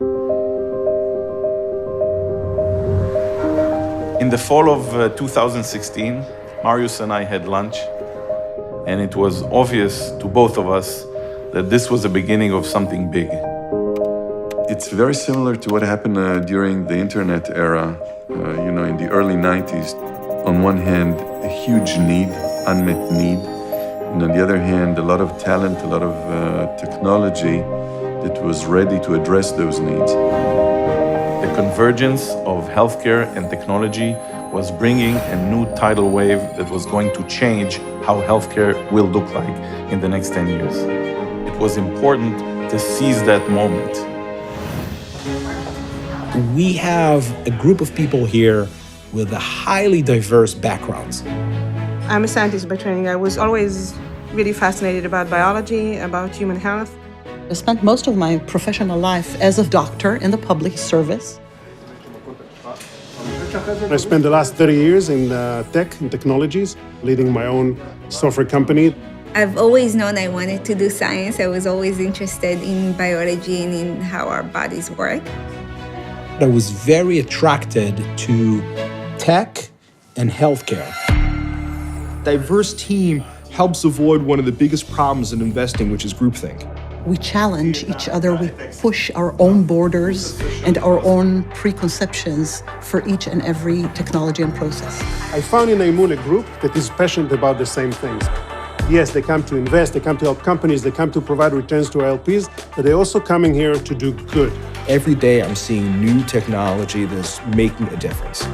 In the fall of 2016, Marius and I had lunch, and it was obvious to both of us that this was the beginning of something big. It's very similar to what happened during the internet era, in the early 90s. On one hand, a huge need, unmet need, and on the other hand, a lot of talent, a lot of technology that was ready to address those needs. The convergence of healthcare and technology was bringing a new tidal wave that was going to change how healthcare will look like in the next 10 years. It was important to seize that moment. We have a group of people here with highly diverse backgrounds. I'm a scientist by training. I was always really fascinated about biology, about human health. I spent most of my professional life as a doctor in the public service. I spent the last 30 years in tech and technologies, leading my own software company. I've always known I wanted to do science. I was always interested in biology and in how our bodies work. I was very attracted to tech and healthcare. Diverse team helps avoid one of the biggest problems in investing, which is groupthink. We challenge each other, we push our own borders and our own preconceptions for each and every technology and process. I found in aMoon a group that is passionate about the same things. Yes, they come to invest, they come to help companies, they come to provide returns to our LPs, but they're also coming here to do good. Every day I'm seeing new technology that's making a difference.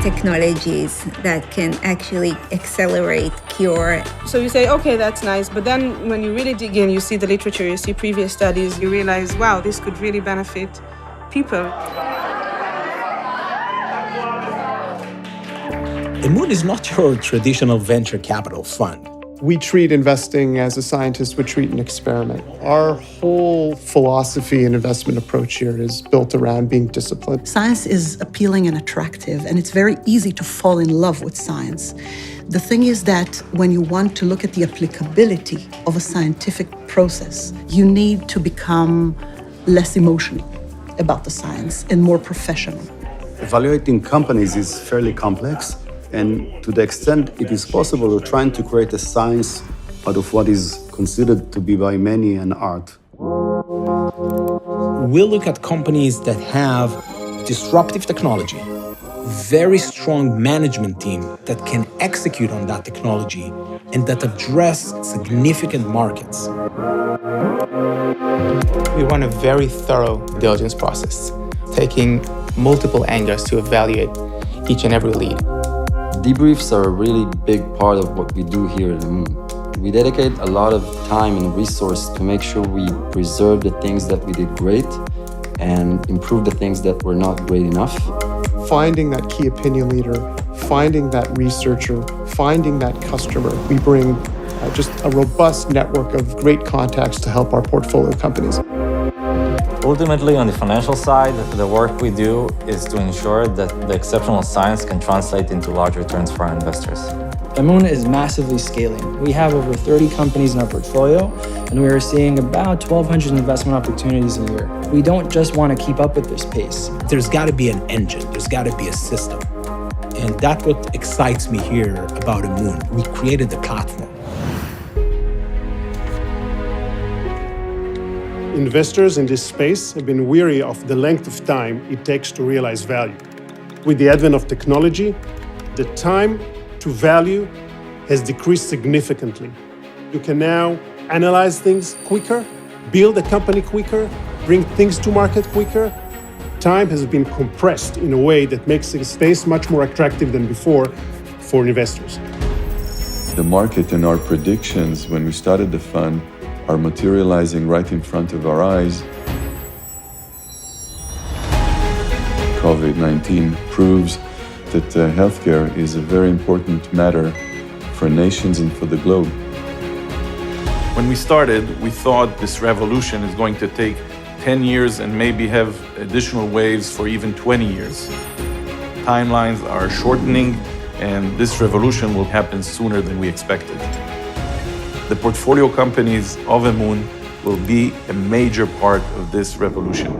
Technologies that can actually accelerate cure. So you say, okay, that's nice, but then when you really dig in, you see the literature, you see previous studies, you realize, wow, this could really benefit people. aMoon is not your traditional venture capital fund. We treat investing as a scientist would treat an experiment. Our whole philosophy and investment approach here is built around being disciplined. Science is appealing and attractive, and it's very easy to fall in love with science. The thing is that when you want to look at the applicability of a scientific process, you need to become less emotional about the science and more professional. Evaluating companies is fairly complex. And to the extent it is possible, we're trying to create a science out of what is considered to be by many an art. We'll look at companies that have disruptive technology, very strong management team that can execute on that technology, and that address significant markets. We run a very thorough diligence process, taking multiple angles to evaluate each and every lead. Debriefs are a really big part of what we do here at aMoon. We dedicate a lot of time and resource to make sure we preserve the things that we did great and improve the things that were not great enough. Finding that key opinion leader, finding that researcher, finding that customer. We bring just a robust network of great contacts to help our portfolio companies. Ultimately, on the financial side, the work we do is to ensure that the exceptional science can translate into large returns for our investors. aMoon is massively scaling. We have over 30 companies in our portfolio, and we are seeing about 1,200 investment opportunities a year. We don't just want to keep up with this pace. There's got to be an engine, there's got to be a system. And that's what excites me here about aMoon. We created the platform. Investors in this space have been weary of the length of time it takes to realize value. With the advent of technology, the time to value has decreased significantly. You can now analyze things quicker, build a company quicker, bring things to market quicker. Time has been compressed in a way that makes the space much more attractive than before for investors. The market and our predictions when we started the fund are materializing right in front of our eyes. COVID-19 proves that healthcare is a very important matter for nations and for the globe. When we started, we thought this revolution is going to take 10 years and maybe have additional waves for even 20 years. Timelines are shortening, and this revolution will happen sooner than we expected. The portfolio companies of aMoon will be a major part of this revolution.